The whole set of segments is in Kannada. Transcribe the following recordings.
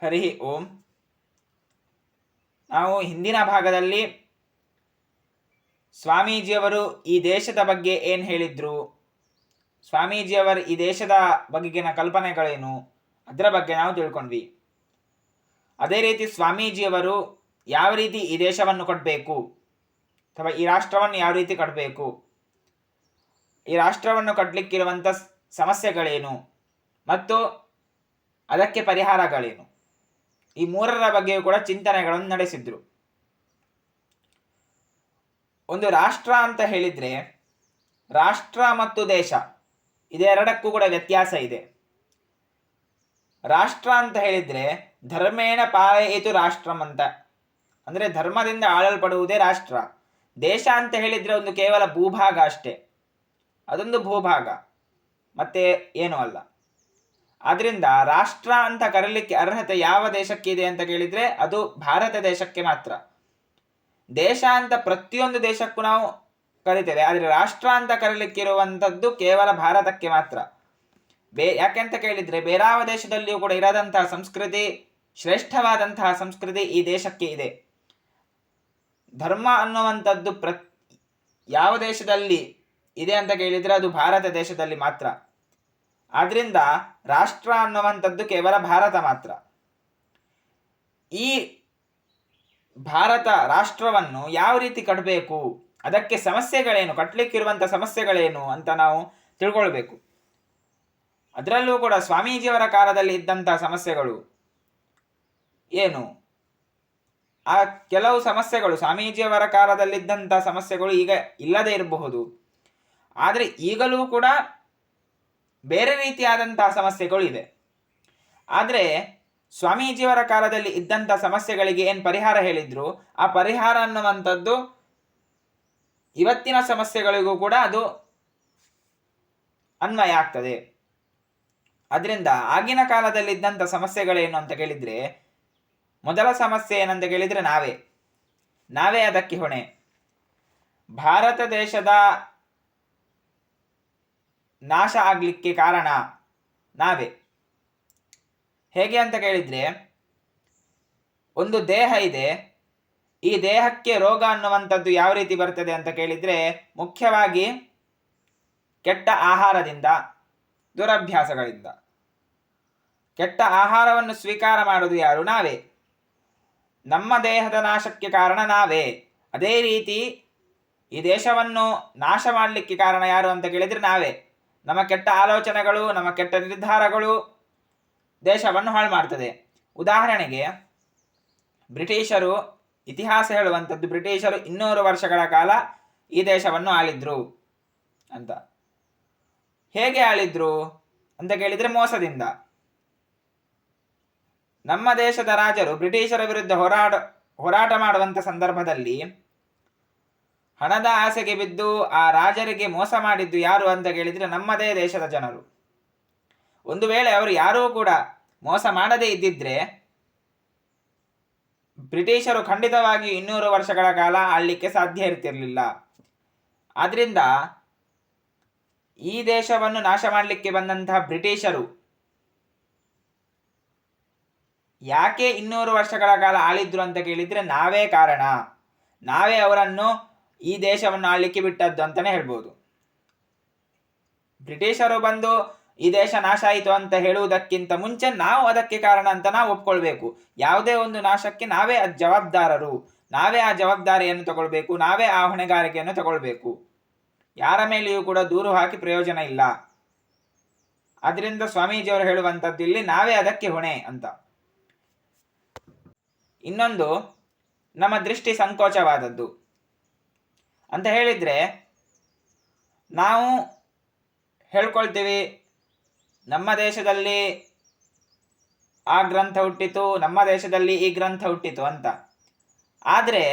ಹರಿ ಓಂ. ನಾವು ಹಿಂದಿನ ಭಾಗದಲ್ಲಿ ಸ್ವಾಮೀಜಿಯವರು ಈ ದೇಶದ ಬಗ್ಗೆ ಏನು ಹೇಳಿದ್ರು, ಸ್ವಾಮೀಜಿಯವರು ಈ ದೇಶದ ಬಗೆಗಿನ ಕಲ್ಪನೆಗಳೇನು, ಅದರ ಬಗ್ಗೆ ನಾವು ತಿಳ್ಕೊಂಡ್ವಿ. ಅದೇ ರೀತಿ ಸ್ವಾಮೀಜಿಯವರು ಯಾವ ರೀತಿ ಈ ದೇಶವನ್ನು ಕಟ್ಟಬೇಕು ಅಥವಾ ಈ ರಾಷ್ಟ್ರವನ್ನು ಯಾವ ರೀತಿ ಕಟ್ಟಬೇಕು, ಈ ರಾಷ್ಟ್ರವನ್ನು ಕಟ್ಟಲಿಕ್ಕಿರುವಂಥ ಸಮಸ್ಯೆಗಳೇನು ಮತ್ತು ಅದಕ್ಕೆ ಪರಿಹಾರಗಳೇನು, ಈ ಮೂರರ ಬಗ್ಗೆಯೂ ಕೂಡ ಚಿಂತನೆಗಳನ್ನು ನಡೆಸಿದ್ರು. ಒಂದು ರಾಷ್ಟ್ರ ಅಂತ ಹೇಳಿದರೆ ರಾಷ್ಟ್ರ ಮತ್ತು ದೇಶ ಇದೆರಡಕ್ಕೂ ಕೂಡ ವ್ಯತ್ಯಾಸ ಇದೆ. ರಾಷ್ಟ್ರ ಅಂತ ಹೇಳಿದರೆ ಧರ್ಮೇಣ ಪಾಲಯಿತು ರಾಷ್ಟ್ರಂ ಅಂತ, ಅಂದರೆ ಧರ್ಮದಿಂದ ಆಳಲ್ಪಡುವುದೇ ರಾಷ್ಟ್ರ. ದೇಶ ಅಂತ ಹೇಳಿದರೆ ಒಂದು ಕೇವಲ ಭೂಭಾಗ ಅಷ್ಟೇ, ಅದೊಂದು ಭೂಭಾಗ ಮತ್ತೆ ಏನೂ ಅಲ್ಲ. ಆದ್ರಿಂದ ರಾಷ್ಟ್ರ ಅಂತ ಕರೀಲಿಕ್ಕೆ ಅರ್ಹತೆ ಯಾವ ದೇಶಕ್ಕೆ ಇದೆ ಅಂತ ಕೇಳಿದರೆ ಅದು ಭಾರತ ದೇಶಕ್ಕೆ ಮಾತ್ರ. ದೇಶ ಅಂತ ಪ್ರತಿಯೊಂದು ದೇಶಕ್ಕೂ ನಾವು ಕರಿತೇವೆ, ಆದರೆ ರಾಷ್ಟ್ರ ಅಂತ ಕರೀಲಿಕ್ಕಿರುವಂಥದ್ದು ಕೇವಲ ಭಾರತಕ್ಕೆ ಮಾತ್ರ. ಯಾಕೆಂತ ಕೇಳಿದರೆ ಬೇರಾವ ದೇಶದಲ್ಲಿಯೂ ಕೂಡ ಇರದಂತಹ ಸಂಸ್ಕೃತಿ, ಶ್ರೇಷ್ಠವಾದಂತಹ ಸಂಸ್ಕೃತಿ ಈ ದೇಶಕ್ಕೆ ಇದೆ. ಧರ್ಮ ಅನ್ನುವಂಥದ್ದು ಯಾವ ದೇಶದಲ್ಲಿ ಇದೆ ಅಂತ ಕೇಳಿದರೆ ಅದು ಭಾರತ ದೇಶದಲ್ಲಿ ಮಾತ್ರ. ಆದ್ರಿಂದ ರಾಷ್ಟ್ರ ಅನ್ನುವಂಥದ್ದು ಕೇವಲ ಭಾರತ ಮಾತ್ರ. ಈ ಭಾರತ ರಾಷ್ಟ್ರವನ್ನು ಯಾವ ರೀತಿ ಕಟ್ಟಬೇಕು, ಅದಕ್ಕೆ ಸಮಸ್ಯೆಗಳೇನು, ಕಟ್ಟಲಿಕ್ಕಿರುವಂಥ ಸಮಸ್ಯೆಗಳೇನು ಅಂತ ನಾವು ತಿಳ್ಕೊಳ್ಬೇಕು. ಅದರಲ್ಲೂ ಕೂಡ ಸ್ವಾಮೀಜಿಯವರ ಕಾಲದಲ್ಲಿ ಇದ್ದಂಥ ಸಮಸ್ಯೆಗಳು ಏನು, ಆ ಕೆಲವು ಸಮಸ್ಯೆಗಳು ಸ್ವಾಮೀಜಿಯವರ ಕಾಲದಲ್ಲಿದ್ದಂಥ ಸಮಸ್ಯೆಗಳು ಈಗ ಇಲ್ಲದೇ ಇರಬಹುದು, ಆದರೆ ಈಗಲೂ ಕೂಡ ಬೇರೆ ರೀತಿಯಾದಂತಹ ಸಮಸ್ಯೆಗಳು ಇದೆ. ಆದರೆ ಸ್ವಾಮೀಜಿಯವರ ಕಾಲದಲ್ಲಿ ಇದ್ದಂಥ ಸಮಸ್ಯೆಗಳಿಗೆ ಏನು ಪರಿಹಾರ ಹೇಳಿದ್ರು, ಆ ಪರಿಹಾರ ಅನ್ನುವಂಥದ್ದು ಇವತ್ತಿನ ಸಮಸ್ಯೆಗಳಿಗೂ ಕೂಡ ಅದು ಅನ್ವಯ ಆಗ್ತದೆ. ಅದರಿಂದ ಆಗಿನ ಕಾಲದಲ್ಲಿ ಇದ್ದಂಥ ಸಮಸ್ಯೆಗಳೇನು ಅಂತ ಕೇಳಿದರೆ, ಮೊದಲ ಸಮಸ್ಯೆ ಏನಂತ ಕೇಳಿದರೆ ನಾವೇ ಅದಕ್ಕೆ ಹೊಣೆ. ಭಾರತ ದೇಶದ ನಾಶ ಆಗಲಿಕ್ಕೆ ಕಾರಣ ನಾವೇ. ಹೇಗೆ ಅಂತ ಕೇಳಿದರೆ, ಒಂದು ದೇಹ ಇದೆ, ಈ ದೇಹಕ್ಕೆ ರೋಗ ಅನ್ನುವಂಥದ್ದು ಯಾವ ರೀತಿ ಬರ್ತದೆ ಅಂತ ಕೇಳಿದರೆ ಮುಖ್ಯವಾಗಿ ಕೆಟ್ಟ ಆಹಾರದಿಂದ, ದುರಭ್ಯಾಸಗಳಿಂದ. ಕೆಟ್ಟ ಆಹಾರವನ್ನು ಸ್ವೀಕಾರ ಮಾಡೋದು ಯಾರು? ನಾವೇ. ನಮ್ಮ ದೇಹದ ನಾಶಕ್ಕೆ ಕಾರಣ ನಾವೇ. ಅದೇ ರೀತಿ ಈ ದೇಶವನ್ನು ನಾಶ ಮಾಡಲಿಕ್ಕೆ ಕಾರಣ ಯಾರು ಅಂತ ಕೇಳಿದರೆ ನಾವೇ. ನಮ್ಮ ಕೆಟ್ಟ ಆಲೋಚನೆಗಳು, ನಮ್ಮ ಕೆಟ್ಟ ನಿರ್ಧಾರಗಳು ದೇಶವನ್ನು ಹಾಳು ಮಾಡ್ತದೆ. ಉದಾಹರಣೆಗೆ ಬ್ರಿಟಿಷರು, ಇತಿಹಾಸ ಹೇಳುವಂಥದ್ದು ಬ್ರಿಟಿಷರು 200 ವರ್ಷಗಳ ಕಾಲ ಈ ದೇಶವನ್ನು ಆಳಿದ್ರು ಅಂತ. ಹೇಗೆ ಆಳಿದ್ರು ಅಂತ ಕೇಳಿದರೆ ಮೋಸದಿಂದ. ನಮ್ಮ ದೇಶದ ರಾಜರು ಬ್ರಿಟಿಷರ ವಿರುದ್ಧ ಹೋರಾಟ ಮಾಡುವಂಥ ಸಂದರ್ಭದಲ್ಲಿ ಹಣದ ಆಸೆಗೆ ಬಿದ್ದು ಆ ರಾಜರಿಗೆ ಮೋಸ ಮಾಡಿದ್ದು ಯಾರು ಅಂತ ಕೇಳಿದರೆ ನಮ್ಮದೇ ದೇಶದ ಜನರು. ಒಂದು ವೇಳೆ ಅವರು ಯಾರೂ ಕೂಡ ಮೋಸ ಮಾಡದೇ ಇದ್ದಿದ್ರೆ ಬ್ರಿಟಿಷರು ಖಂಡಿತವಾಗಿ 200 ವರ್ಷಗಳ ಕಾಲ ಆಳ್ಲಿಕ್ಕೆ ಸಾಧ್ಯ ಇರ್ತಿರ್ಲಿಲ್ಲ. ಆದ್ರಿಂದ ಈ ದೇಶವನ್ನು ನಾಶ ಮಾಡಲಿಕ್ಕೆ ಬಂದಂತಹ ಬ್ರಿಟಿಷರು ಯಾಕೆ 200 ವರ್ಷಗಳ ಕಾಲ ಆಳಿದ್ರು ಅಂತ ಕೇಳಿದರೆ ನಾವೇ ಕಾರಣ. ನಾವೇ ಅವರನ್ನು ಈ ದೇಶವನ್ನು ಆಳ್ಲಿಕ್ಕೆ ಬಿಟ್ಟದ್ದು ಅಂತಲೇ ಹೇಳ್ಬೋದು. ಬ್ರಿಟಿಷರು ಬಂದು ಈ ದೇಶ ನಾಶ ಆಯಿತು ಅಂತ ಹೇಳುವುದಕ್ಕಿಂತ ಮುಂಚೆ ನಾವು ಅದಕ್ಕೆ ಕಾರಣ ಅಂತ ನಾವು ಒಪ್ಕೊಳ್ಬೇಕು. ಯಾವುದೇ ಒಂದು ನಾಶಕ್ಕೆ ನಾವೇ ಜವಾಬ್ದಾರರು, ನಾವೇ ಆ ಜವಾಬ್ದಾರಿಯನ್ನು ತಗೊಳ್ಬೇಕು, ನಾವೇ ಆ ಹೊಣೆಗಾರಿಕೆಯನ್ನು ತಗೊಳ್ಬೇಕು. ಯಾರ ಮೇಲೆಯೂ ಕೂಡ ದೂರು ಹಾಕಿ ಪ್ರಯೋಜನ ಇಲ್ಲ. ಅದರಿಂದ ಸ್ವಾಮೀಜಿಯವರು ಹೇಳುವಂಥದ್ದು ಇಲ್ಲಿ ನಾವೇ ಅದಕ್ಕೆ ಹೊಣೆ ಅಂತ. ಇನ್ನೊಂದು, ನಮ್ಮ ದೃಷ್ಟಿ ಸಂಕೋಚವಾದದ್ದು ಅಂತ ಹೇಳಿದರೆ ನಾವು ಹೇಳ್ಕೊಳ್ತೀವಿ ನಮ್ಮ ದೇಶದಲ್ಲಿ ಆ ಗ್ರಂಥ ಹುಟ್ಟಿತು, ನಮ್ಮ ದೇಶದಲ್ಲಿ ಈ ಗ್ರಂಥ ಹುಟ್ಟಿತು ಅಂತ. ಆದರೆ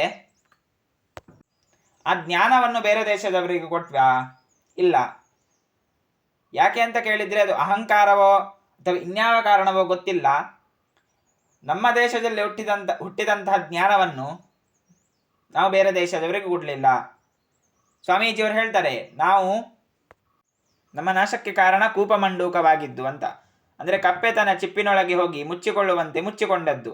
ಆ ಜ್ಞಾನವನ್ನು ಬೇರೆ ದೇಶದವರಿಗೆ ಕೊಟ್ವಾ? ಇಲ್ಲ. ಯಾಕೆ ಅಂತ ಕೇಳಿದರೆ ಅದು ಅಹಂಕಾರವೋ ಅಥವಾ ಇನ್ಯಾವ ಕಾರಣವೋ ಗೊತ್ತಿಲ್ಲ. ನಮ್ಮ ದೇಶದಲ್ಲಿ ಹುಟ್ಟಿದಂತಹ ಜ್ಞಾನವನ್ನು ನಾವು ಬೇರೆ ದೇಶದವರಿಗೆ ಕೊಡಲಿಲ್ಲ. ಸ್ವಾಮೀಜಿಯವರು ಹೇಳ್ತಾರೆ, ನಾವು ನಮ್ಮ ನಾಶಕ್ಕೆ ಕಾರಣ ಕೂಪಮಂಡೂಕವಾಗಿದ್ದು ಅಂತ. ಅಂದರೆ ಕಪ್ಪೆ ತನ್ನ ಚಿಪ್ಪಿನೊಳಗೆ ಹೋಗಿ ಮುಚ್ಚಿಕೊಳ್ಳುವಂತೆ ಮುಚ್ಚಿಕೊಂಡದ್ದು.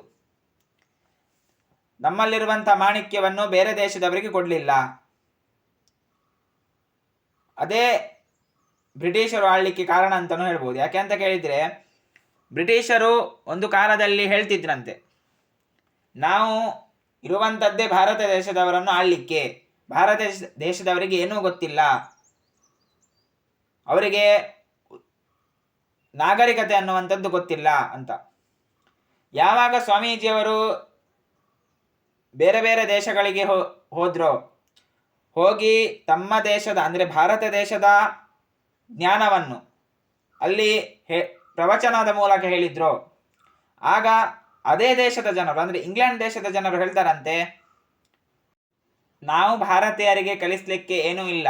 ನಮ್ಮಲ್ಲಿರುವಂಥ ಮಾಣಿಕ್ಯವನ್ನು ಬೇರೆ ದೇಶದವರಿಗೆ ಕೊಡಲಿಲ್ಲ. ಅದೇ ಬ್ರಿಟಿಷರು ಆಳ್ಲಿಕ್ಕೆ ಕಾರಣ ಅಂತಲೂ ಹೇಳ್ಬೋದು. ಯಾಕೆ ಅಂತ ಕೇಳಿದರೆ, ಬ್ರಿಟಿಷರು ಒಂದು ಕಾಲದಲ್ಲಿ ಹೇಳ್ತಿದ್ರಂತೆ, ನಾವು ಇರುವಂಥದ್ದೇ ಭಾರತ ದೇಶದವರನ್ನು ಆಳ್ಲಿಕ್ಕೆ, ಭಾರತ ದೇಶದವರಿಗೆ ಏನೂ ಗೊತ್ತಿಲ್ಲ, ಅವರಿಗೆ ನಾಗರಿಕತೆ ಅನ್ನುವಂಥದ್ದು ಗೊತ್ತಿಲ್ಲ ಅಂತ. ಯಾವಾಗ ಸ್ವಾಮೀಜಿಯವರು ಬೇರೆ ಬೇರೆ ದೇಶಗಳಿಗೆ ಹೋದ್ರೋ, ಹೋಗಿ ತಮ್ಮ ದೇಶದ ಅಂದರೆ ಭಾರತ ದೇಶದ ಜ್ಞಾನವನ್ನು ಅಲ್ಲಿ ಪ್ರವಚನದ ಮೂಲಕ ಹೇಳಿದ್ರು, ಆಗ ಅದೇ ದೇಶದ ಜನರು ಅಂದರೆ ಇಂಗ್ಲೆಂಡ್ ದೇಶದ ಜನರು ಹೇಳ್ತಾರಂತೆ, ನಾವು ಭಾರತೀಯರಿಗೆ ಕಲಿಸ್ಲಿಕ್ಕೆ ಏನೂ ಇಲ್ಲ,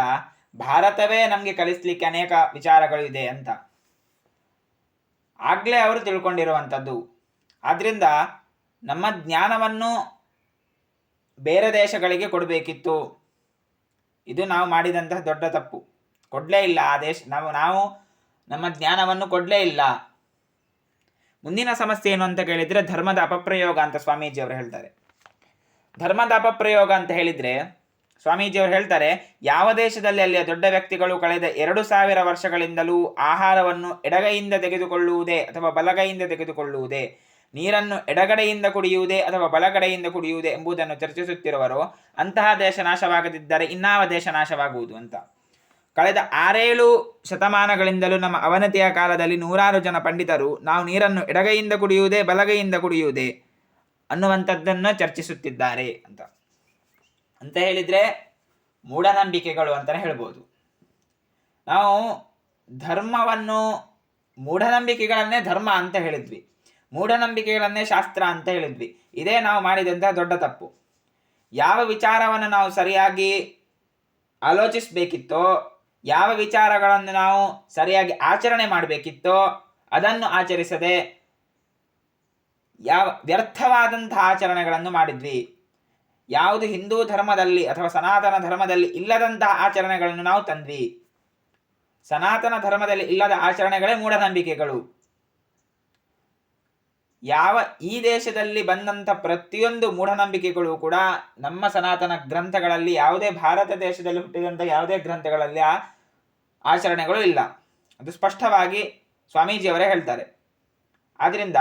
ಭಾರತವೇ ನಮಗೆ ಕಲಿಸ್ಲಿಕ್ಕೆ ಅನೇಕ ವಿಚಾರಗಳು ಇದೆ ಅಂತ. ಆಗಲೇ ಅವರು ತಿಳ್ಕೊಂಡಿರುವಂಥದ್ದು. ಆದ್ದರಿಂದ ನಮ್ಮ ಜ್ಞಾನವನ್ನು ಬೇರೆ ದೇಶಗಳಿಗೆ ಕೊಡಬೇಕಿತ್ತು. ಇದು ನಾವು ಮಾಡಿದಂತಹ ದೊಡ್ಡ ತಪ್ಪು. ಕೊಡಲೇ ಇಲ್ಲ ಆ ದೇಶ, ನಾವು ನಮ್ಮ ಜ್ಞಾನವನ್ನು ಕೊಡಲೇ ಇಲ್ಲ. ಮುಂದಿನ ಸಮಸ್ಯೆ ಏನು ಅಂತ ಕೇಳಿದರೆ ಧರ್ಮದ ಅಪಪ್ರಯೋಗ ಅಂತ ಸ್ವಾಮೀಜಿಯವರು ಹೇಳ್ತಾರೆ. ಧರ್ಮದ ಅಪಪ್ರಯೋಗ ಅಂತ ಹೇಳಿದರೆ ಸ್ವಾಮೀಜಿಯವರು ಹೇಳ್ತಾರೆ, ಯಾವ ದೇಶದಲ್ಲಿ ಅಲ್ಲಿಯ ದೊಡ್ಡ ವ್ಯಕ್ತಿಗಳು ಕಳೆದ 2000 ವರ್ಷಗಳಿಂದಲೂ ಆಹಾರವನ್ನು ಎಡಗೈಯಿಂದ ತೆಗೆದುಕೊಳ್ಳುವುದೇ ಅಥವಾ ಬಲಗೈಯಿಂದ ತೆಗೆದುಕೊಳ್ಳುವುದೇ, ನೀರನ್ನು ಎಡಗಡೆಯಿಂದ ಕುಡಿಯುವುದೇ ಅಥವಾ ಬಲಗಡೆಯಿಂದ ಕುಡಿಯುವುದೇ ಎಂಬುದನ್ನು ಚರ್ಚಿಸುತ್ತಿರುವರು, ಅಂತಹ ದೇಶ ನಾಶವಾಗದಿದ್ದರೆ ಇನ್ನಾವ ದೇಶ ನಾಶವಾಗುವುದು ಅಂತ. ಕಳೆದ 6-7 ಶತಮಾನಗಳಿಂದಲೂ ನಮ್ಮ ಅವನತಿಯ ಕಾಲದಲ್ಲಿ 100 ಜನ ಪಂಡಿತರು ನಾವು ನೀರನ್ನು ಎಡಗೈಯಿಂದ ಕುಡಿಯುವುದೇ ಬಲಗೈಯಿಂದ ಕುಡಿಯುವುದೇ ಅನ್ನುವಂಥದ್ದನ್ನು ಚರ್ಚಿಸುತ್ತಿದ್ದಾರೆ ಅಂತ ಹೇಳಿದರೆ ಮೂಢನಂಬಿಕೆಗಳು ಅಂತಲೇ ಹೇಳ್ಬೋದು. ನಾವು ಧರ್ಮವನ್ನು ಮೂಢನಂಬಿಕೆಗಳನ್ನೇ ಧರ್ಮ ಅಂತ ಹೇಳಿದ್ವಿ, ಮೂಢನಂಬಿಕೆಗಳನ್ನೇ ಶಾಸ್ತ್ರ ಅಂತ ಹೇಳಿದ್ವಿ. ಇದೇ ನಾವು ಮಾಡಿದಂಥ ದೊಡ್ಡ ತಪ್ಪು. ಯಾವ ವಿಚಾರವನ್ನು ನಾವು ಸರಿಯಾಗಿ ಆಲೋಚಿಸಬೇಕಿತ್ತೋ, ಯಾವ ವಿಚಾರಗಳನ್ನು ನಾವು ಸರಿಯಾಗಿ ಆಚರಣೆ ಮಾಡಬೇಕಿತ್ತೋ ಅದನ್ನು ಆಚರಿಸದೆ ಯಾವ ವ್ಯರ್ಥವಾದಂಥ ಆಚರಣೆಗಳನ್ನು ಮಾಡಿದ್ವಿ. ಯಾವುದು ಹಿಂದೂ ಧರ್ಮದಲ್ಲಿ ಅಥವಾ ಸನಾತನ ಧರ್ಮದಲ್ಲಿ ಇಲ್ಲದಂತಹ ಆಚರಣೆಗಳನ್ನು ನಾವು ತಂದ್ವಿ. ಸನಾತನ ಧರ್ಮದಲ್ಲಿ ಇಲ್ಲದ ಆಚರಣೆಗಳೇ ಮೂಢನಂಬಿಕೆಗಳು. ಈ ದೇಶದಲ್ಲಿ ಬಂದಂಥ ಪ್ರತಿಯೊಂದು ಮೂಢನಂಬಿಕೆಗಳು ಕೂಡ ನಮ್ಮ ಸನಾತನ ಗ್ರಂಥಗಳಲ್ಲಿ, ಯಾವುದೇ ಭಾರತ ದೇಶದಲ್ಲಿ ಹುಟ್ಟಿದಂಥ ಯಾವುದೇ ಗ್ರಂಥಗಳಲ್ಲಿ ಆ ಆಚರಣೆಗಳು ಇಲ್ಲ. ಅದು ಸ್ಪಷ್ಟವಾಗಿ ಸ್ವಾಮೀಜಿಯವರೇ ಹೇಳ್ತಾರೆ. ಆದ್ದರಿಂದ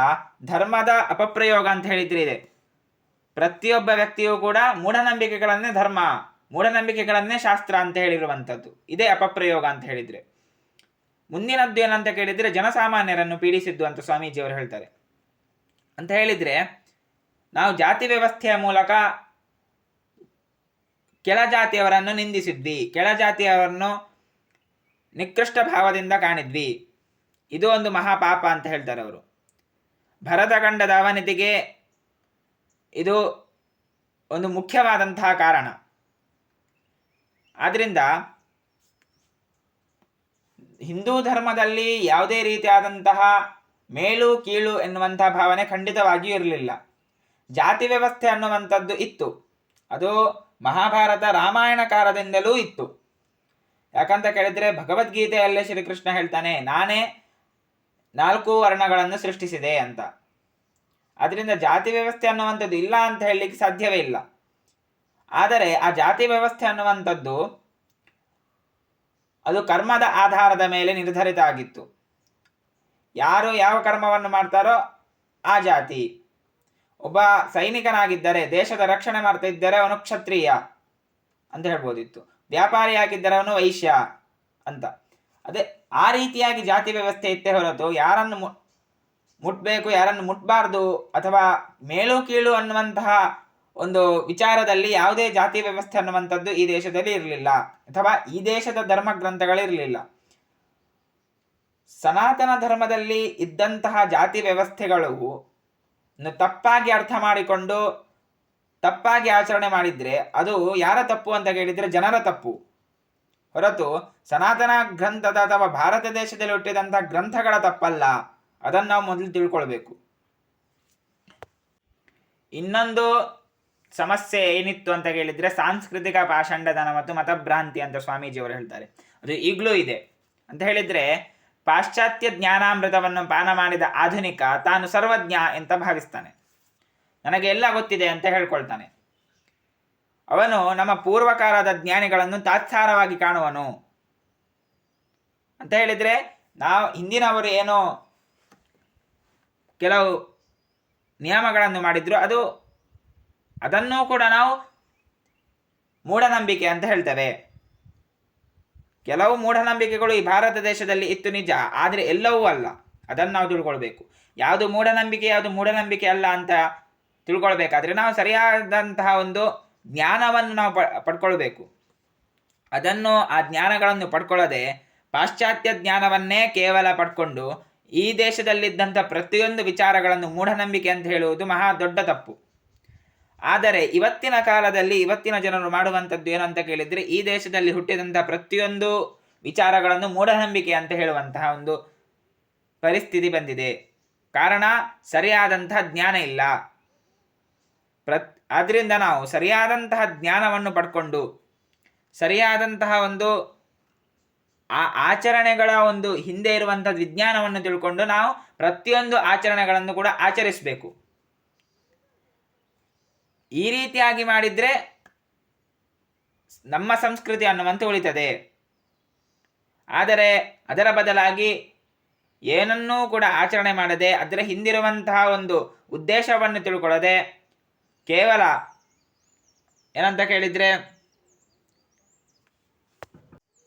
ಧರ್ಮದ ಅಪಪ್ರಯೋಗ ಅಂತ ಹೇಳಿದ್ರೆ ಇದೆ. ಪ್ರತಿಯೊಬ್ಬ ವ್ಯಕ್ತಿಯೂ ಕೂಡ ಮೂಢನಂಬಿಕೆಗಳನ್ನೇ ಧರ್ಮ, ಮೂಢನಂಬಿಕೆಗಳನ್ನೇ ಶಾಸ್ತ್ರ ಅಂತ ಹೇಳಿರುವಂಥದ್ದು. ಇದೇ ಅಪಪ್ರಯೋಗ ಅಂತ ಹೇಳಿದರೆ. ಮುಂದಿನದ್ದು ಏನಂತ ಕೇಳಿದರೆ ಜನಸಾಮಾನ್ಯರನ್ನು ಪೀಡಿಸಿದ್ದು ಅಂತ ಸ್ವಾಮೀಜಿಯವರು ಹೇಳ್ತಾರೆ. ಅಂತ ಹೇಳಿದರೆ ನಾವು ಜಾತಿ ವ್ಯವಸ್ಥೆಯ ಮೂಲಕ ಕೆಳ ಜಾತಿಯವರನ್ನು ನಿಂದಿಸಿದ್ವಿ, ಕೆಳ ಜಾತಿಯವರನ್ನು ನಿಕೃಷ್ಟ ಭಾವದಿಂದ ಕಾಣಿದ್ವಿ. ಇದು ಒಂದು ಮಹಾಪಾಪ ಅಂತ ಹೇಳ್ತಾರೆ ಅವರು. ಭರತಖಂಡದ ಅವನತಿಗೆ ಇದು ಒಂದು ಮುಖ್ಯವಾದಂತಹ ಕಾರಣ. ಆದ್ದರಿಂದ ಹಿಂದೂ ಧರ್ಮದಲ್ಲಿ ಯಾವುದೇ ರೀತಿಯಾದಂತಹ ಮೇಲು ಕೀಳು ಎನ್ನುವಂತಹ ಭಾವನೆ ಖಂಡಿತವಾಗಿಯೂ ಇರಲಿಲ್ಲ. ಜಾತಿ ವ್ಯವಸ್ಥೆ ಅನ್ನುವಂಥದ್ದು ಇತ್ತು. ಅದು ಮಹಾಭಾರತ ರಾಮಾಯಣ ಕಾಲದಿಂದಲೂ ಇತ್ತು. ಯಾಕಂತ ಕೇಳಿದರೆ ಭಗವದ್ಗೀತೆಯಲ್ಲೇ ಶ್ರೀಕೃಷ್ಣ ಹೇಳ್ತಾನೆ, ನಾನೇ 4 ವರ್ಣಗಳನ್ನು ಸೃಷ್ಟಿಸಿದೆ ಅಂತ. ಆದ್ದರಿಂದ ಜಾತಿ ವ್ಯವಸ್ಥೆ ಅನ್ನುವಂಥದ್ದು ಇಲ್ಲ ಅಂತ ಹೇಳಲಿಕ್ಕೆ ಸಾಧ್ಯವೇ ಇಲ್ಲ. ಆದರೆ ಆ ಜಾತಿ ವ್ಯವಸ್ಥೆ ಅನ್ನುವಂಥದ್ದು ಅದು ಕರ್ಮದ ಆಧಾರದ ಮೇಲೆ ನಿರ್ಧರಿತ ಆಗಿತ್ತು. ಯಾರು ಯಾವ ಕರ್ಮವನ್ನು ಮಾಡ್ತಾರೋ ಆ ಜಾತಿ. ಒಬ್ಬ ಸೈನಿಕನಾಗಿದ್ದರೆ, ದೇಶದ ರಕ್ಷಣೆ ಮಾಡ್ತಾ ಇದ್ದರೆ ಅವನು ಕ್ಷತ್ರಿಯ ಅಂತ ಹೇಳ್ಬೋದಿತ್ತು. ವ್ಯಾಪಾರಿ ಆಗಿದ್ದರೆ ಅವನು ವೈಶ್ಯ ಅಂತ. ಅದೇ ಆ ರೀತಿಯಾಗಿ ಜಾತಿ ವ್ಯವಸ್ಥೆ ಇತ್ತೇ ಹೊರತು ಯಾರನ್ನು ಮುಟ್ಬೇಕು ಯಾರನ್ನು ಮುಟ್ಬಾರ್ದು ಅಥವಾ ಮೇಲು ಕೀಳು ಅನ್ನುವಂತಹ ಒಂದು ವಿಚಾರದಲ್ಲಿ ಯಾವುದೇ ಜಾತಿ ವ್ಯವಸ್ಥೆ ಅನ್ನುವಂಥದ್ದು ಈ ದೇಶದಲ್ಲಿ ಇರಲಿಲ್ಲ, ಅಥವಾ ಈ ದೇಶದ ಧರ್ಮ ಗ್ರಂಥಗಳಿರಲಿಲ್ಲ. ಸನಾತನ ಧರ್ಮದಲ್ಲಿ ಇದ್ದಂತಹ ಜಾತಿ ವ್ಯವಸ್ಥೆಗಳು ತಪ್ಪಾಗಿ ಅರ್ಥ ಮಾಡಿಕೊಂಡು ತಪ್ಪಾಗಿ ಆಚರಣೆ ಮಾಡಿದರೆ ಅದು ಯಾರ ತಪ್ಪು ಅಂತ ಕೇಳಿದರೆ ಜನರ ತಪ್ಪು, ಹೊರತು ಸನಾತನ ಗ್ರಂಥದ ಅಥವಾ ಭಾರತ ದೇಶದಲ್ಲಿ ಹುಟ್ಟಿದಂಥ ಗ್ರಂಥಗಳ ತಪ್ಪಲ್ಲ. ಅದನ್ನು ನಾವು ಮೊದಲು ತಿಳ್ಕೊಳ್ಬೇಕು. ಇನ್ನೊಂದು ಸಮಸ್ಯೆ ಏನಿತ್ತು ಅಂತ ಕೇಳಿದರೆ ಸಾಂಸ್ಕೃತಿಕ ಪಾಷಂಡತನ ಮತ್ತು ಮತಭ್ರಾಂತಿ ಅಂತ ಸ್ವಾಮೀಜಿಯವರು ಹೇಳ್ತಾರೆ. ಅದು ಈಗಲೂ ಇದೆ. ಅಂತ ಹೇಳಿದರೆ ಪಾಶ್ಚಾತ್ಯ ಜ್ಞಾನಾಮೃತವನ್ನು ಪಾನ ಮಾಡಿದ ಆಧುನಿಕ ತಾನು ಸರ್ವಜ್ಞ ಅಂತ ಭಾವಿಸ್ತಾನೆ, ನನಗೆ ಎಲ್ಲ ಗೊತ್ತಿದೆ ಅಂತ ಹೇಳ್ಕೊಳ್ತಾನೆ. ಅವನು ನಮ್ಮ ಪೂರ್ವಕಾಲದ ಜ್ಞಾನಿಗಳನ್ನು ತಾತ್ಸಾರವಾಗಿ ಕಾಣುವನು. ಅಂತ ಹೇಳಿದರೆ ನಾವು ಹಿಂದಿನವರು ಏನೋ ಕೆಲವು ನಿಯಮಗಳನ್ನು ಮಾಡಿದ್ರು, ಅದನ್ನೂ ಕೂಡ ನಾವು ಮೂಢನಂಬಿಕೆ ಅಂತ ಹೇಳ್ತೇವೆ. ಕೆಲವು ಮೂಢನಂಬಿಕೆಗಳು ಈ ಭಾರತ ದೇಶದಲ್ಲಿ ಇತ್ತು ನಿಜ, ಆದರೆ ಎಲ್ಲವೂ ಅಲ್ಲ. ಅದನ್ನು ನಾವು ತಿಳ್ಕೊಳ್ಬೇಕು. ಯಾವುದು ಮೂಢನಂಬಿಕೆ ಯಾವುದು ಮೂಢನಂಬಿಕೆ ಅಲ್ಲ ಅಂತ ತಿಳ್ಕೊಳ್ಬೇಕಾದ್ರೆ ನಾವು ಸರಿಯಾದಂತಹ ಒಂದು ಜ್ಞಾನವನ್ನು ನಾವು ಪಡ್ಕೊಳ್ಬೇಕು. ಆ ಜ್ಞಾನಗಳನ್ನು ಪಡ್ಕೊಳ್ಳದೆ ಪಾಶ್ಚಾತ್ಯ ಜ್ಞಾನವನ್ನೇ ಕೇವಲ ಪಡ್ಕೊಂಡು ಈ ದೇಶದಲ್ಲಿದ್ದಂಥ ಪ್ರತಿಯೊಂದು ವಿಚಾರಗಳನ್ನು ಮೂಢನಂಬಿಕೆ ಅಂತ ಹೇಳುವುದು ಮಹಾ ದೊಡ್ಡ ತಪ್ಪು. ಆದರೆ ಇವತ್ತಿನ ಕಾಲದಲ್ಲಿ ಇವತ್ತಿನ ಜನರು ಮಾಡುವಂಥದ್ದು ಏನಂತ ಕೇಳಿದರೆ, ಈ ದೇಶದಲ್ಲಿ ಹುಟ್ಟಿದಂಥ ಪ್ರತಿಯೊಂದು ವಿಚಾರಗಳನ್ನು ಮೂಢನಂಬಿಕೆ ಅಂತ ಹೇಳುವಂತಹ ಒಂದು ಪರಿಸ್ಥಿತಿ ಬಂದಿದೆ. ಕಾರಣ ಸರಿಯಾದಂತಹ ಜ್ಞಾನ ಇಲ್ಲ. ಆದ್ದರಿಂದ ನಾವು ಸರಿಯಾದಂತಹ ಜ್ಞಾನವನ್ನು ಪಡ್ಕೊಂಡು ಸರಿಯಾದಂತಹ ಒಂದು ಆಚರಣೆಗಳ ಒಂದು ಹಿಂದೆ ಇರುವಂತಹ ವಿಜ್ಞಾನವನ್ನು ತಿಳ್ಕೊಂಡು ನಾವು ಪ್ರತಿಯೊಂದು ಆಚರಣೆಗಳನ್ನು ಕೂಡ ಆಚರಿಸಬೇಕು. ಈ ರೀತಿಯಾಗಿ ಮಾಡಿದರೆ ನಮ್ಮ ಸಂಸ್ಕೃತಿ ಅನ್ನುವಂತೆ ಉಳಿತದೆ. ಆದರೆ ಅದರ ಬದಲಾಗಿ ಏನನ್ನೂ ಕೂಡ ಆಚರಣೆ ಮಾಡದೆ, ಅದರ ಹಿಂದಿರುವಂತಹ ಒಂದು ಉದ್ದೇಶವನ್ನು ತಿಳ್ಕೊಳ್ಳದೆ ಕೇವಲ ಏನಂತ ಕೇಳಿದರೆ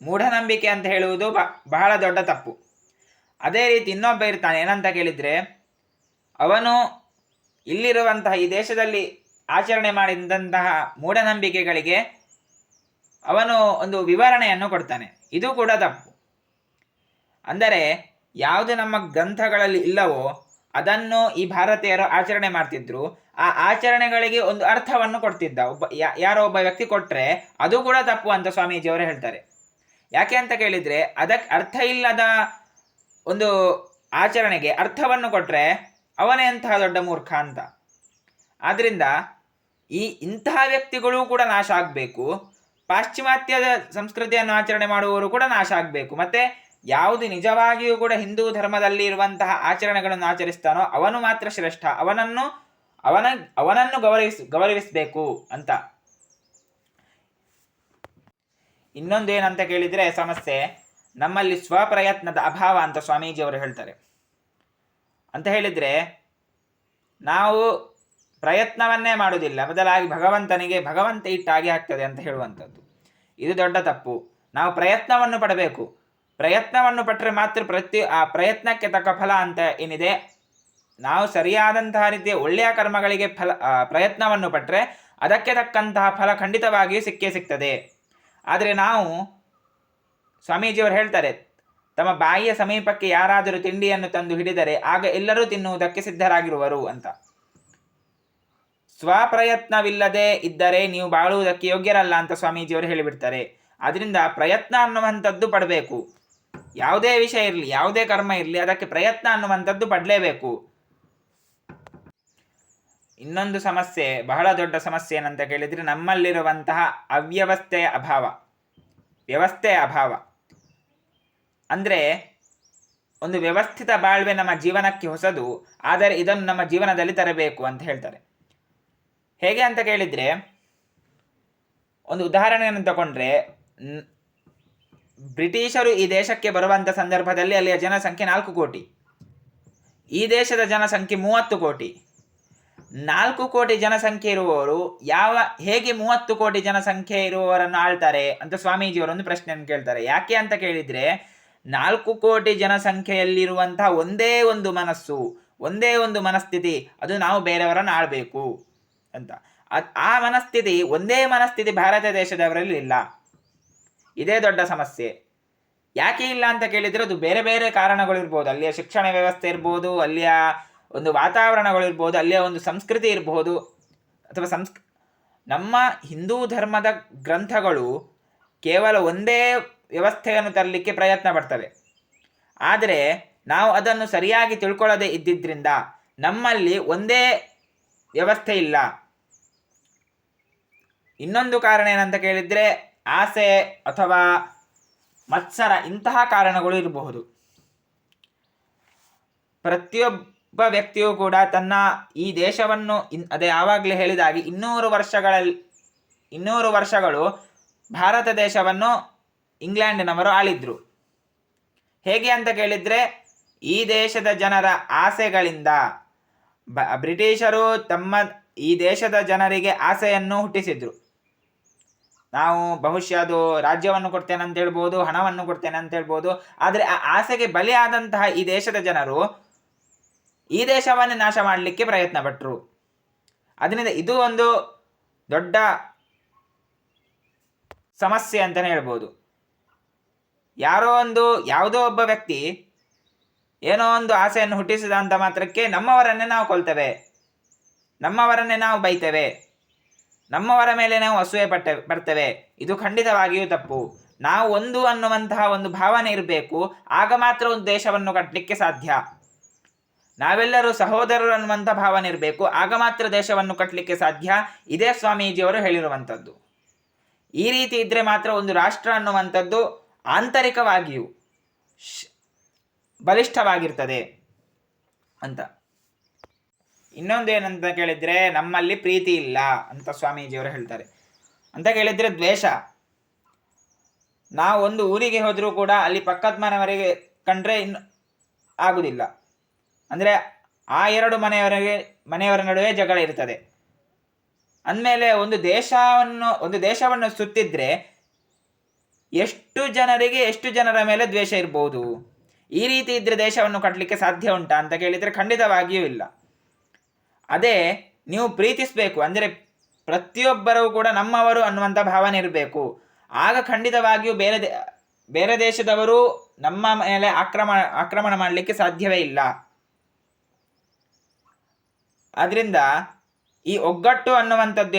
ಮೂಢನಂಬಿಕೆ ಅಂತ ಹೇಳುವುದು ಬಹಳ ದೊಡ್ಡ ತಪ್ಪು. ಅದೇ ರೀತಿ ಇನ್ನೊಬ್ಬ ಇರ್ತಾನೆ, ಏನಂತ ಕೇಳಿದರೆ ಅವನು ಇಲ್ಲಿರುವಂತಹ ಈ ದೇಶದಲ್ಲಿ ಆಚರಣೆ ಮಾಡಿದಂತಹ ಮೂಢನಂಬಿಕೆಗಳಿಗೆ ಅವನು ಒಂದು ವಿವರಣೆಯನ್ನು ಕೊಡ್ತಾನೆ. ಇದು ಕೂಡ ತಪ್ಪು. ಅಂದರೆ ಯಾವುದು ನಮ್ಮ ಗ್ರಂಥಗಳಲ್ಲಿ ಇಲ್ಲವೋ ಅದನ್ನು ಈ ಭಾರತೀಯರು ಆಚರಣೆ ಮಾಡ್ತಿದ್ರು. ಆ ಆಚರಣೆಗಳಿಗೆ ಒಂದು ಅರ್ಥವನ್ನು ಕೊಡ್ತಿದ್ದ ಯಾರೋ ಒಬ್ಬ ವ್ಯಕ್ತಿ ಕೊಟ್ಟರೆ ಅದು ಕೂಡ ತಪ್ಪು ಅಂತ ಸ್ವಾಮೀಜಿಯವರು ಹೇಳ್ತಾರೆ. ಯಾಕೆ ಅಂತ ಕೇಳಿದರೆ, ಅದಕ್ಕೆ ಅರ್ಥ ಇಲ್ಲದ ಒಂದು ಆಚರಣೆಗೆ ಅರ್ಥವನ್ನು ಕೊಟ್ಟರೆ ಅವನೇ ಅಂತಹ ದೊಡ್ಡ ಮೂರ್ಖ ಅಂತ. ಆದ್ದರಿಂದ ಇಂತಹ ವ್ಯಕ್ತಿಗಳು ಕೂಡ ನಾಶ ಆಗಬೇಕು. ಪಾಶ್ಚಿಮಾತ್ಯದ ಸಂಸ್ಕೃತಿಯನ್ನು ಆಚರಣೆ ಮಾಡುವವರು ಕೂಡ ನಾಶ ಆಗಬೇಕು. ಮತ್ತು ಯಾವುದು ನಿಜವಾಗಿಯೂ ಕೂಡ ಹಿಂದೂ ಧರ್ಮದಲ್ಲಿ ಇರುವಂತಹ ಆಚರಣೆಗಳನ್ನು ಆಚರಿಸ್ತಾನೋ ಅವನು ಮಾತ್ರ ಶ್ರೇಷ್ಠ, ಅವನನ್ನು ಗೌರವಿಸಬೇಕು ಅಂತ. ಇನ್ನೊಂದು ಏನಂತ ಕೇಳಿದರೆ ಸಮಸ್ಯೆ, ನಮ್ಮಲ್ಲಿ ಸ್ವಪ್ರಯತ್ನದ ಅಭಾವ ಅಂತ ಸ್ವಾಮೀಜಿಯವರು ಹೇಳ್ತಾರೆ. ಅಂತ ಹೇಳಿದರೆ ನಾವು ಪ್ರಯತ್ನವನ್ನೇ ಮಾಡುವುದಿಲ್ಲ, ಬದಲಾಗಿ ಭಗವಂತ ಇಟ್ಟಾಗಿ ಆಗ್ತದೆ ಅಂತ ಹೇಳುವಂಥದ್ದು. ಇದು ದೊಡ್ಡ ತಪ್ಪು. ನಾವು ಪ್ರಯತ್ನವನ್ನು ಪಡಬೇಕು. ಪ್ರಯತ್ನವನ್ನು ಪಟ್ಟರೆ ಮಾತ್ರ ಆ ಪ್ರಯತ್ನಕ್ಕೆ ತಕ್ಕ ಫಲ ಅಂತ ಏನಿದೆ, ನಾವು ಸರಿಯಾದಂತಹ ರೀತಿಯ ಒಳ್ಳೆಯ ಕರ್ಮಗಳಿಗೆ ಪ್ರಯತ್ನವನ್ನು ಪಟ್ಟರೆ ಅದಕ್ಕೆ ತಕ್ಕಂತಹ ಫಲ ಖಂಡಿತವಾಗಿಯೂ ಸಿಗ್ತದೆ. ಆದರೆ ನಾವು ಸ್ವಾಮೀಜಿಯವರು ಹೇಳ್ತಾರೆ, ತಮ್ಮ ಬಾಯಿಯ ಸಮೀಪಕ್ಕೆ ಯಾರಾದರೂ ತಿಂಡಿಯನ್ನು ತಂದು ಹಿಡಿದರೆ ಆಗ ಎಲ್ಲರೂ ತಿನ್ನುವುದಕ್ಕೆ ಸಿದ್ಧರಾಗಿರುವರು ಅಂತ. ಸ್ವಪ್ರಯತ್ನವಿಲ್ಲದೆ ಇದ್ದರೆ ನೀವು ಬಾಳುವುದಕ್ಕೆ ಯೋಗ್ಯರಲ್ಲ ಅಂತ ಸ್ವಾಮೀಜಿಯವರು ಹೇಳಿಬಿಡ್ತಾರೆ. ಆದ್ದರಿಂದ ಪ್ರಯತ್ನ ಅನ್ನುವಂಥದ್ದು ಪಡಬೇಕು. ಯಾವುದೇ ವಿಷಯ ಇರಲಿ, ಯಾವುದೇ ಕರ್ಮ ಇರಲಿ, ಅದಕ್ಕೆ ಪ್ರಯತ್ನ ಅನ್ನುವಂಥದ್ದು ಪಡಲೇಬೇಕು. ಇನ್ನೊಂದು ಸಮಸ್ಯೆ, ಬಹಳ ದೊಡ್ಡ ಸಮಸ್ಯೆ ಏನಂತ ಕೇಳಿದರೆ ನಮ್ಮಲ್ಲಿರುವಂತಹ ಅವ್ಯವಸ್ಥೆಯ ಅಭಾವ. ಅಂದರೆ ಒಂದು ವ್ಯವಸ್ಥಿತ ಬಾಳ್ವೆ ನಮ್ಮ ಜೀವನಕ್ಕೆ ಹೊಸದು, ಆದರೆ ಇದನ್ನು ನಮ್ಮ ಜೀವನದಲ್ಲಿ ತರಬೇಕು ಅಂತ ಹೇಳ್ತಾರೆ. ಹೇಗೆ ಅಂತ ಕೇಳಿದರೆ, ಒಂದು ಉದಾಹರಣೆಯನ್ನು ತಗೊಂಡ್ರೆ, ಬ್ರಿಟಿಷರು ಈ ದೇಶಕ್ಕೆ ಬರುವಂಥ ಸಂದರ್ಭದಲ್ಲಿ ಅಲ್ಲಿಯ ಜನಸಂಖ್ಯೆ 4 ಕೋಟಿ. ಈ ದೇಶದ ಜನಸಂಖ್ಯೆ 30 ಕೋಟಿ. 4 ಕೋಟಿ ಜನಸಂಖ್ಯೆ ಇರುವವರು ಹೇಗೆ 30 ಕೋಟಿ ಜನಸಂಖ್ಯೆ ಇರುವವರನ್ನು ಆಳ್ತಾರೆ ಅಂತ ಸ್ವಾಮೀಜಿಯವರೊಂದು ಪ್ರಶ್ನೆಯನ್ನು ಕೇಳ್ತಾರೆ. ಯಾಕೆ ಅಂತ ಕೇಳಿದರೆ, 4 ಕೋಟಿ ಜನಸಂಖ್ಯೆಯಲ್ಲಿರುವಂತಹ ಒಂದೇ ಒಂದು ಮನಸ್ಸು, ಒಂದೇ ಒಂದು ಮನಸ್ಥಿತಿ, ಅದು ನಾವು ಬೇರೆಯವರನ್ನು ಆಳಬೇಕು ಅಂತ. ಆ ಮನಸ್ಥಿತಿ, ಒಂದೇ ಮನಸ್ಥಿತಿ ಭಾರತ ದೇಶದವರಲ್ಲಿ ಇಲ್ಲ. ಇದೇ ದೊಡ್ಡ ಸಮಸ್ಯೆ. ಯಾಕೆ ಇಲ್ಲ ಅಂತ ಕೇಳಿದರೆ ಅದು ಬೇರೆ ಬೇರೆ ಕಾರಣಗಳಿರ್ಬೋದು. ಅಲ್ಲಿಯ ಶಿಕ್ಷಣ ವ್ಯವಸ್ಥೆ ಇರ್ಬೋದು, ಅಲ್ಲಿಯ ಒಂದು ವಾತಾವರಣಗಳಿರ್ಬೋದು, ಅಲ್ಲಿಯ ಒಂದು ಸಂಸ್ಕೃತಿ ಇರಬಹುದು, ಅಥವಾ ನಮ್ಮ ಹಿಂದೂ ಧರ್ಮದ ಗ್ರಂಥಗಳು ಕೇವಲ ಒಂದೇ ವ್ಯವಸ್ಥೆಯನ್ನು ತರಲಿಕ್ಕೆ ಪ್ರಯತ್ನ ಪಡ್ತವೆ. ಆದರೆ ನಾವು ಅದನ್ನು ಸರಿಯಾಗಿ ತಿಳ್ಕೊಳ್ಳದೆ ಇದ್ದಿದ್ದರಿಂದ ನಮ್ಮಲ್ಲಿ ಒಂದೇ ವ್ಯವಸ್ಥೆ ಇಲ್ಲ. ಇನ್ನೊಂದು ಕಾರಣ ಏನಂತ ಕೇಳಿದರೆ ಆಸೆ ಅಥವಾ ಮತ್ಸರ, ಇಂತಹ ಕಾರಣಗಳು ಇರಬಹುದು. ಪ್ರತಿಯೊಬ್ಬ ವ್ಯಕ್ತಿಯೂ ಕೂಡ ತನ್ನ ಈ ದೇಶವನ್ನು ಅದೇ ಆವಾಗಲೇ ಹೇಳಿದಾಗಿ 200 ವರ್ಷಗಳು ಭಾರತ ದೇಶವನ್ನು ಇಂಗ್ಲೆಂಡಿನವರು ಆಳಿದ್ರು. ಹೇಗೆ ಅಂತ ಕೇಳಿದರೆ ಈ ದೇಶದ ಜನರ ಆಸೆಗಳಿಂದ ಬ್ರಿಟಿಷರು ಈ ದೇಶದ ಜನರಿಗೆ ಆಸೆಯನ್ನು ಹುಟ್ಟಿಸಿದ್ರು. ನಾವು ಬಹುಶಃ ಅದು ರಾಜ್ಯವನ್ನು ಕೊಡ್ತೇನೆ ಅಂತ ಹೇಳ್ಬೋದು, ಹಣವನ್ನು ಕೊಡ್ತೇನೆ ಅಂತ ಹೇಳ್ಬೋದು. ಆದರೆ ಆ ಆಸೆಗೆ ಬಲಿಯಾದಂತಹ ಈ ದೇಶದ ಜನರು ಈ ದೇಶವನ್ನೇ ನಾಶ ಮಾಡಲಿಕ್ಕೆ ಪ್ರಯತ್ನ ಪಟ್ಟರು. ಅದರಿಂದ ಇದು ಒಂದು ದೊಡ್ಡ ಸಮಸ್ಯೆ ಅಂತಲೇ ಹೇಳ್ಬೋದು. ಯಾವುದೋ ಒಬ್ಬ ವ್ಯಕ್ತಿ ಏನೋ ಒಂದು ಆಸೆಯನ್ನು ಹುಟ್ಟಿಸಿದ ಅಂತ ಮಾತ್ರಕ್ಕೆ ನಮ್ಮವರನ್ನೇ ನಾವು ಕೊಲ್ತೇವೆ, ನಮ್ಮವರನ್ನೇ ನಾವು ಬೈತೇವೆ, ನಮ್ಮವರ ಮೇಲೆ ನಾವು ಅಸೂಯೆ ಬರ್ತೇವೆ. ಇದು ಖಂಡಿತವಾಗಿಯೂ ತಪ್ಪು. ನಾವು ಒಂದು ಅನ್ನುವಂತಹ ಒಂದು ಭಾವನೆ ಇರಬೇಕು, ಆಗ ಮಾತ್ರ ಒಂದು ದೇಶವನ್ನು ಕಟ್ಟಲಿಕ್ಕೆ ಸಾಧ್ಯ. ನಾವೆಲ್ಲರೂ ಸಹೋದರರು ಅನ್ನುವಂಥ ಭಾವನೆ ಇರಬೇಕು, ಆಗ ಮಾತ್ರ ದೇಶವನ್ನು ಕಟ್ಟಲಿಕ್ಕೆ ಸಾಧ್ಯ. ಇದೇ ಸ್ವಾಮೀಜಿಯವರು ಹೇಳಿರುವಂಥದ್ದು. ಈ ರೀತಿ ಇದ್ದರೆ ಮಾತ್ರ ಒಂದು ರಾಷ್ಟ್ರ ಅನ್ನುವಂಥದ್ದು ಆಂತರಿಕವಾಗಿಯೂ ಬಲಿಷ್ಠವಾಗಿರ್ತದೆ ಅಂತ. ಇನ್ನೊಂದು ಏನಂತ ಕೇಳಿದರೆ ನಮ್ಮಲ್ಲಿ ಪ್ರೀತಿ ಇಲ್ಲ ಅಂತ ಸ್ವಾಮೀಜಿಯವರು ಹೇಳ್ತಾರೆ. ಅಂತ ಕೇಳಿದರೆ ದ್ವೇಷ. ನಾವು ಒಂದು ಊರಿಗೆ ಹೋದರೂ ಕೂಡ ಅಲ್ಲಿ ಪಕ್ಕದ ಮನೆಯವರಿಗೆ ಕಂಡ್ರೆ ಆಗುವುದಿಲ್ಲ. ಅಂದರೆ ಆ ಎರಡು ಮನೆಯವರ ನಡುವೆ ಜಗಳ ಇರ್ತದೆ. ಅಂದಮೇಲೆ ಒಂದು ದೇಶವನ್ನು ಸುತ್ತಿದ್ರೆ ಎಷ್ಟು ಜನರ ಮೇಲೆ ದ್ವೇಷ ಇರ್ಬೋದು. ಈ ರೀತಿ ಇದ್ದರೆ ದೇಶವನ್ನು ಕಟ್ಟಲಿಕ್ಕೆ ಸಾಧ್ಯ ಉಂಟಾ ಅಂತ ಕೇಳಿದರೆ ಖಂಡಿತವಾಗಿಯೂ ಇಲ್ಲ. ಅದೇ ನೀವು ಪ್ರೀತಿಸಬೇಕು, ಅಂದರೆ ಪ್ರತಿಯೊಬ್ಬರೂ ಕೂಡ ನಮ್ಮವರು ಅನ್ನುವಂಥ ಭಾವನೆ ಇರಬೇಕು. ಆಗ ಖಂಡಿತವಾಗಿಯೂ ಬೇರೆ ದೇಶದವರು ನಮ್ಮ ಮೇಲೆ ಆಕ್ರಮಣ ಮಾಡಲಿಕ್ಕೆ ಸಾಧ್ಯವೇ ಇಲ್ಲ. ಅದರಿಂದ ಈ ಒಗ್ಗಟ್ಟು ಅನ್ನುವಂಥದ್ದು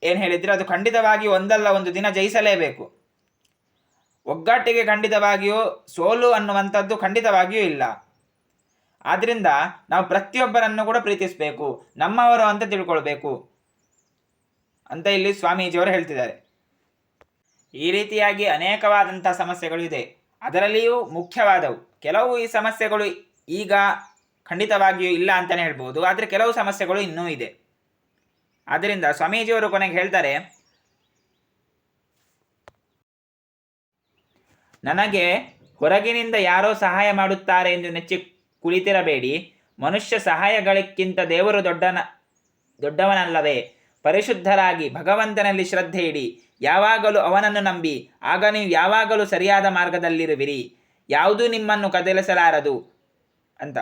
ಏನು ಹೇಳಿದರೆ ಅದು ಖಂಡಿತವಾಗಿಯೂ ಒಂದಲ್ಲ ಒಂದು ದಿನ ಜಯಿಸಲೇಬೇಕು. ಒಗ್ಗಟ್ಟಿಗೆ ಖಂಡಿತವಾಗಿಯೂ ಸೋಲು ಅನ್ನುವಂಥದ್ದು ಖಂಡಿತವಾಗಿಯೂ ಇಲ್ಲ. ಆದ್ದರಿಂದ ನಾವು ಪ್ರತಿಯೊಬ್ಬರನ್ನು ಕೂಡ ಪ್ರೀತಿಸಬೇಕು, ನಮ್ಮವರು ಅಂತ ತಿಳ್ಕೊಳ್ಬೇಕು ಅಂತ ಇಲ್ಲಿ ಸ್ವಾಮೀಜಿಯವರು ಹೇಳ್ತಿದ್ದಾರೆ. ಈ ರೀತಿಯಾಗಿ ಅನೇಕವಾದಂಥ ಸಮಸ್ಯೆಗಳು ಇದೆ. ಅದರಲ್ಲಿಯೂ ಮುಖ್ಯವಾದವು ಕೆಲವು ಈ ಸಮಸ್ಯೆಗಳು ಈಗ ಖಂಡಿತವಾಗಿಯೂ ಇಲ್ಲ ಅಂತಲೇ ಹೇಳ್ಬೋದು, ಆದರೆ ಕೆಲವು ಸಮಸ್ಯೆಗಳು ಇನ್ನೂ ಇದೆ. ಆದ್ದರಿಂದ ಸ್ವಾಮೀಜಿಯವರು ಕೊನೆಗೆ ಹೇಳ್ತಾರೆ, ನನಗೆ ಹೊರಗಿನಿಂದ ಯಾರೋ ಸಹಾಯ ಮಾಡುತ್ತಾರೆ ಎಂದು ನೆಚ್ಚಿ ಕುಳಿತಿರಬೇಡಿ. ಮನುಷ್ಯ ಸಹಾಯಗಳಿಗಿಂತ ದೇವರು ದೊಡ್ಡವನಲ್ಲವೇ? ಪರಿಶುದ್ಧರಾಗಿ ಭಗವಂತನಲ್ಲಿ ಶ್ರದ್ಧೆ ಇಡಿ, ಯಾವಾಗಲೂ ಅವನನ್ನು ನಂಬಿ, ಆಗ ನೀವು ಯಾವಾಗಲೂ ಸರಿಯಾದ ಮಾರ್ಗದಲ್ಲಿರುವಿರಿ, ಯಾವುದೂ ನಿಮ್ಮನ್ನು ಕದಲಿಸಲಾರದು ಅಂತ.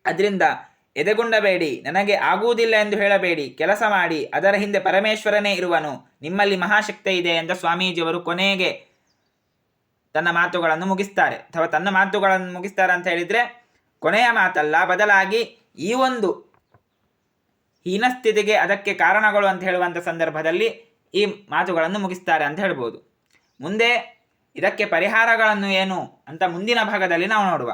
ಅದರಿಂದ ಎದೆಗುಂಡಬೇಡಿ, ನನಗೆ ಆಗುವುದಿಲ್ಲ ಎಂದು ಹೇಳಬೇಡಿ, ಕೆಲಸ ಮಾಡಿ, ಅದರ ಹಿಂದೆ ಪರಮೇಶ್ವರನೇ ಇರುವನು, ನಿಮ್ಮಲ್ಲಿ ಮಹಾಶಕ್ತಿ ಇದೆ ಅಂತ ಸ್ವಾಮೀಜಿಯವರು ಕೊನೆಗೆ ತನ್ನ ಮಾತುಗಳನ್ನು ಮುಗಿಸ್ತಾರೆ. ಅಥವಾ ತನ್ನ ಮಾತುಗಳನ್ನು ಮುಗಿಸ್ತಾರೆ ಅಂತ ಹೇಳಿದರೆ ಕೊನೆಯ ಮಾತಲ್ಲ, ಬದಲಾಗಿ ಈ ಒಂದು ಹೀನಸ್ಥಿತಿಗೆ ಅದಕ್ಕೆ ಕಾರಣಗಳು ಅಂತ ಹೇಳುವಂಥ ಸಂದರ್ಭದಲ್ಲಿ ಈ ಮಾತುಗಳನ್ನು ಮುಗಿಸ್ತಾರೆ ಅಂತ ಹೇಳ್ಬೋದು. ಮುಂದೆ ಇದಕ್ಕೆ ಪರಿಹಾರಗಳನ್ನು ಏನು ಅಂತ ಮುಂದಿನ ಭಾಗದಲ್ಲಿ ನಾವು ನೋಡುವ.